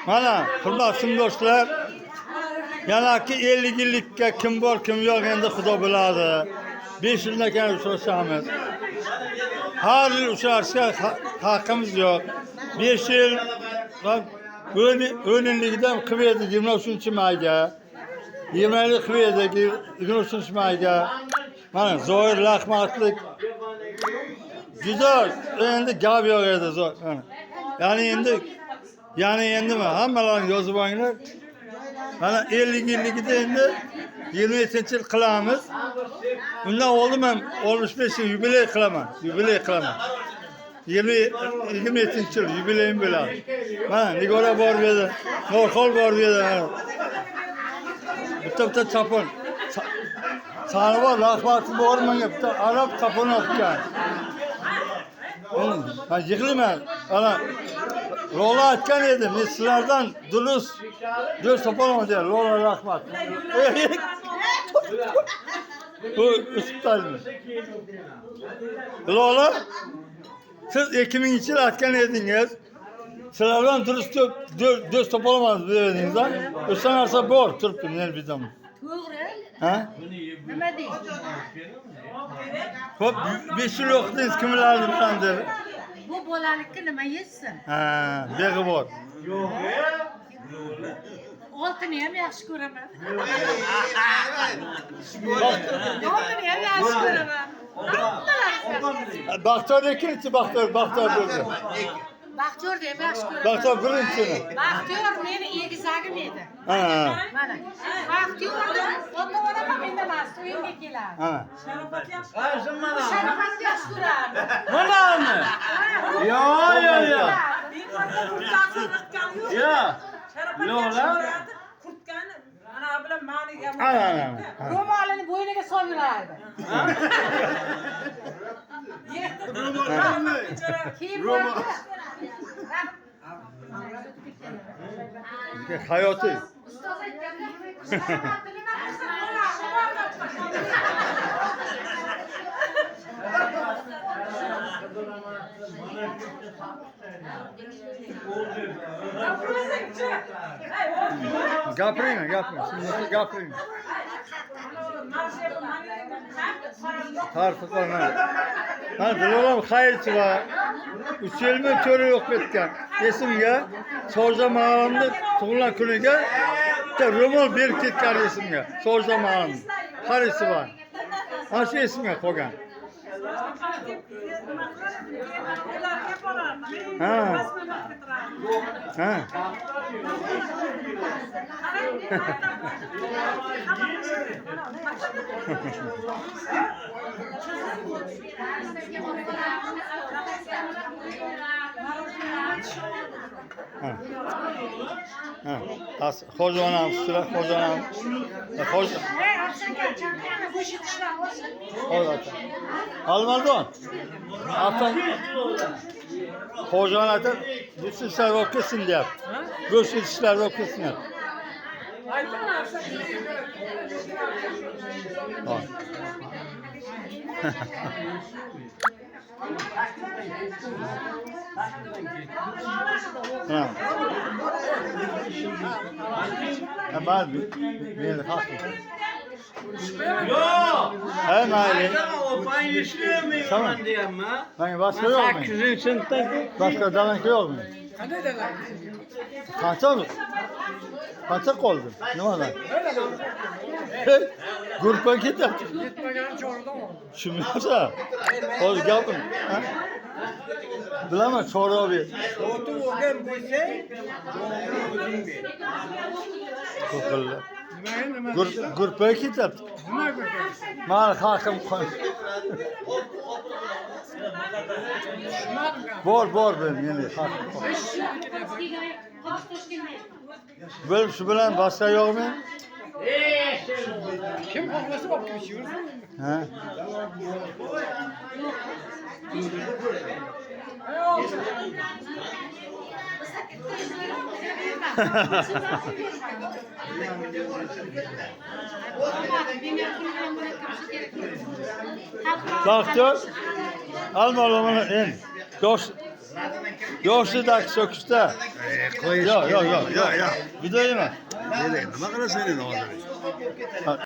Mana hurmatli do'stlar, yanaki 50 yillikka kim bor, kim yo'q endi Xudo biladi. 5 yildan keyin uchrashamiz. Har yil uchrashishga haqqimiz yo'q. 5 yil o'ninligidan qilib edik 23-mayga. 20'lik qilib edik 23-mayga. Mana Zoir rahmatlik. Juda endi gap yo'q edi zo'r. Yani endi hammalarni yozib olinglar. Mana 50 yilligida endi 27-yil qilamiz. Undan oldin men 65 yil yubiley qilaman. 27-yil yubileyim bo'ladi. Mana Nigora bor edi, Norxol bor edi. Bitta chapon. Sani bor, rahmatli bor menga bitta arab chapon olgan. Ben yıkılmayayım. Ana Lola aytgan edim. Men sizlardan durust do'st topolmadim diye. Lola rahmat. Bu üstadım. Lola siz 2000-yil aytgan edingiz. Sizlardan durust do'st topolmadim dedingiz. O'sha narsa bor turibdi men bilaman. To'g'ri. Ha? Nima deysiz? Hop 5 yil o'qidingiz kimlarni bilandi? Bu bolalikka nima yetsin? Ha, beg'i bor. Oltini ham yaxshi ko'raman. Oltini ham yaxshi ko'raman. Baxtiyor ikkinchi Baxtiyor bo'ldi. Baxtiyorni ham yaxshi ko'raman. Baxtiyor birinchini. Baxtiyor meni egizagim edi. Ha. Mana. Baxtiyorni ota-onam mendan emas, to'yimga keladi. Ha. Sharofatni yaxshi ko'rardi. Manami? Yo. Ya. Yo'qlar. Kurtkani mana bilan mani Ro'molini bo'yniga solardi. Hayoti. Ustoz aytganda sharofatini nima Gapiring. Siz gapiring. Tarif qilman. Ha, bilaman xayrchi va 3 yilmi to'ri yo'q ketgan. Esimga So'rja mahallamda tug'ilgan kuniga bitta ro'mol berib ketgan esimga. So'rja mahallamda. Xayrchi va. Ana shu esimga qolgan. Ha. Xo'jaonam, sizlar xo'jaonam. Almardon. Afton xo'jaon aytib, bu ishlar bo'lib ketsin deyapti. Go'sht ishlar bo'lib ketsin deyapti. Ha. Ba'zi men haqim. Yo'q. Ha, mayli. Ben yetiştiremiyorum diyemem. Menga boshqa yo'qmi? 8 sinfda Boshqa dalanka yo'qmi? qanday dalan? Qancha qoldi? Nimadan? Gruppa ketyapti. Gitmagan chordan oldi. Tushunmayapsan? Hozir gapim. Bilaman, chorrabi. O'ti o'rgan bo'lsa, o'zing ber. Ko'pillar. Nima? Gruppa ketyapti. Nima ko'rgan? Mani haqim qon. Bor meni haqim qon. Bo'lib shu bilan boshqa yo'qmi? Kim xohlasa olib kelishaversin. Ha? Doktor, almalımını en. Yok şuradaki söküşte. Koy Yok. Videoyu mu? Ne diyeyim? Bakın senin o.